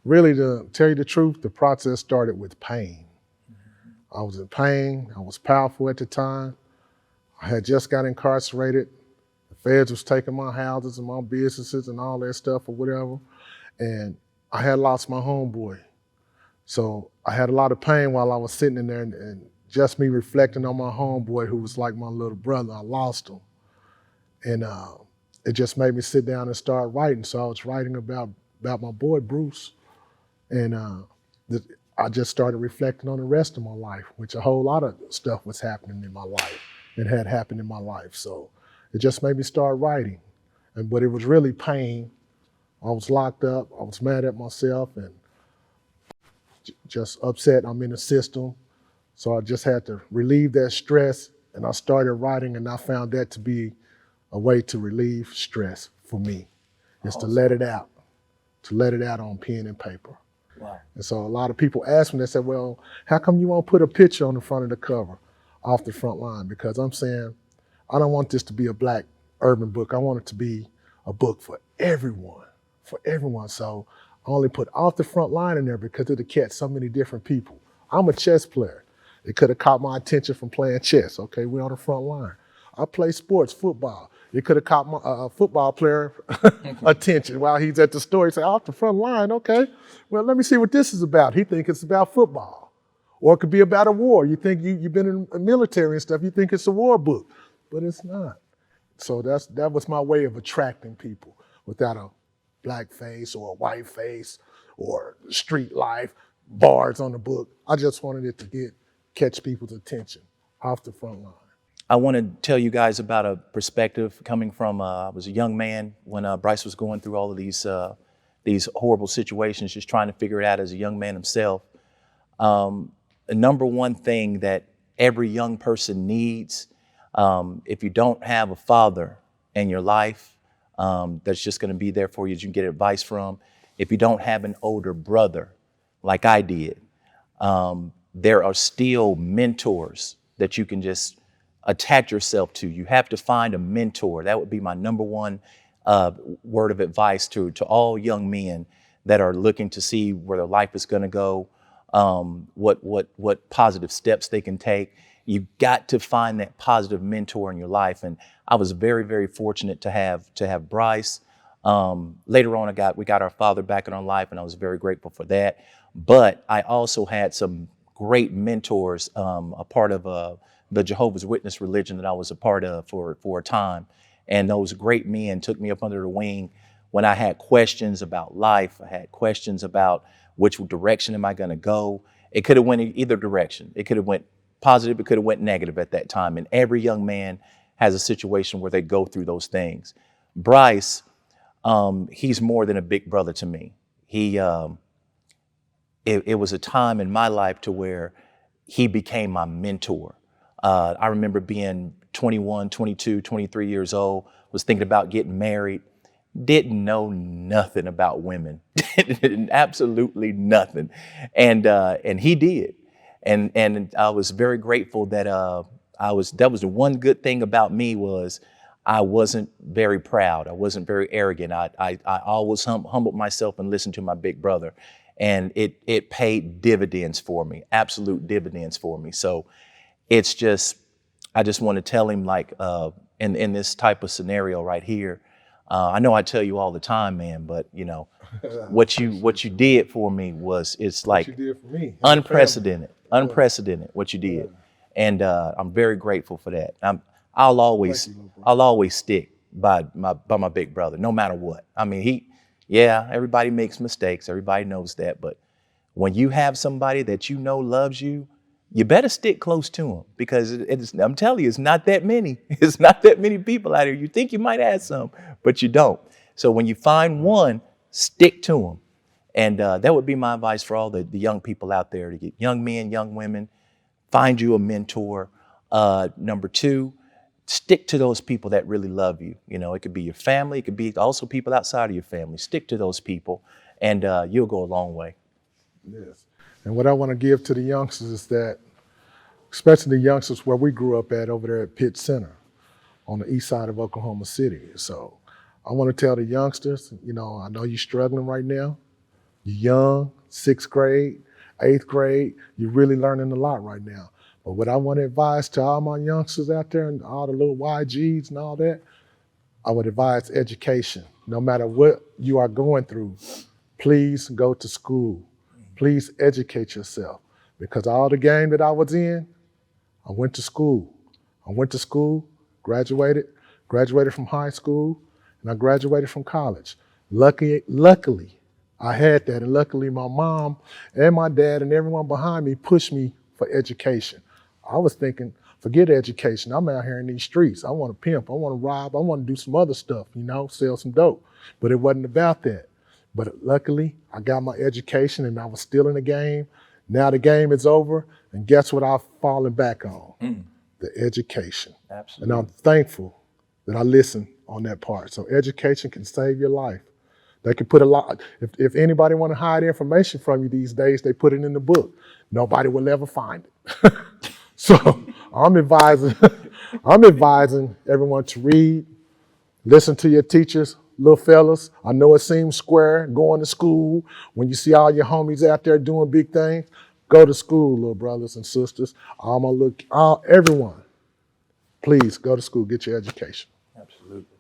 Really, to tell you the truth, the process started with pain. I was in pain. I was powerful at the time. I had just got incarcerated. The feds was taking my houses and my businesses and all that stuff or whatever. And I had lost my homeboy. So I had a lot of pain while I was sitting in there, and just me reflecting on my homeboy who was like my little brother. I lost him. And it just made me sit down and start writing. So I was writing about my boy, Bruce. And I just started reflecting on the rest of my life, which a whole lot of stuff was happening in my life and had happened in my life. So it just made me start writing. But it was really pain. I was locked up. I was mad at myself and just upset. I'm in the system. So I just had to relieve that stress. And I started writing, and I found that to be a way to relieve stress for me, is to let it out on pen and paper. Wow. And so a lot of people ask me, they say, well, how come you won't put a picture on the front of the cover off the front line? Because I'm saying, I don't want this to be a Black urban book. I want it to be a book for everyone, So I only put off the front line in there because it'll catch so many different people. I'm a chess player. It could have caught my attention from playing chess. Okay, we're on the front line. I play sports, football. It could have caught my football player attention while he's at the store. He said, off the front line, okay. Well, let me see what this is about. He thinks it's about football. Or it could be about a war. You think you've been in the military and stuff, you think it's a war book, but it's not. So that was my way of attracting people without a Black face or a white face or street life, bars on the book. I just wanted it to catch people's attention off the front line. I want to tell you guys about a perspective coming from, I was a young man when Bryce was going through all of these horrible situations, just trying to figure it out as a young man himself. The number one thing that every young person needs, if you don't have a father in your life that's just going to be there for you, that you can get advice from, if you don't have an older brother like I did, there are still mentors that you can just attach yourself to. You have to find a mentor. That would be my number one word of advice to all young men that are looking to see where their life is going to go, what positive steps they can take. You've got to find that positive mentor in your life. And I was very, very fortunate to have Bryce. Later on, we got our father back in our life, and I was very grateful for that. But I also had some great mentors, a part of the Jehovah's Witness religion that I was a part of for a time. And those great men took me up under the wing when I had questions about life. I had questions about which direction am I going to go. It could have went either direction. It could have went positive. It could have went negative at that time. And every young man has a situation where they go through those things. Bryce, he's more than a big brother to me. It was a time in my life to where he became my mentor. I remember being 21, 22, 23 years old, was thinking about getting married, didn't know nothing about women, absolutely nothing. And he did. And I was very grateful that that was the one good thing about me was I wasn't very proud. I wasn't very arrogant. I always humbled myself and listened to my big brother. And it paid dividends for me, absolute dividends for me. So it's just, I just want to tell him, like, in this type of scenario right here, I know I tell you all the time, man, but you know, what you did for me it's like What you did for me. unprecedented what you did. And I'm very grateful for that. I'll always stick by my big brother, no matter what. I mean, everybody makes mistakes. Everybody knows that. But when you have somebody that you know loves you, you better stick close to them, because I'm telling you, it's not that many. It's not that many people out here. You think you might have some, but you don't. So when you find one, stick to them. And that would be my advice for all the young people out there, to get young men, young women, find you a mentor. Number two, stick to those people that really love you. You know, it could be your family. It could be also people outside of your family. Stick to those people, and you'll go a long way. Yes. And what I want to give to the youngsters is that, especially the youngsters where we grew up at over there at Pitt Center on the east side of Oklahoma City. So I want to tell the youngsters, you know, I know you're struggling right now. You're young, 6th grade, 8th grade, you're really learning a lot right now. But what I want to advise to all my youngsters out there and all the little YGs and all that, I would advise education. No matter what you are going through, please go to school. Please educate yourself. Because all the game that I was in, I went to school. I went to school, graduated from high school, and I graduated from college. Luckily, I had that, and luckily my mom and my dad and everyone behind me pushed me for education. I was thinking, forget education. I'm out here in these streets. I want to pimp. I want to rob. I want to do some other stuff, sell some dope. But it wasn't about that. But luckily, I got my education, and I was still in the game. Now the game is over, and guess what I've fallen back on? The education. Absolutely. And I'm thankful that I listened on that part. So education can save your life. They can put a lot, if anybody want to hide information from you these days, they put it in the book. Nobody will ever find it. So I'm advising everyone to read, listen to your teachers, little fellas. I know it seems square going to school. When you see all your homies out there doing big things, go to school, little brothers and sisters. Everyone, please go to school, get your education. Absolutely.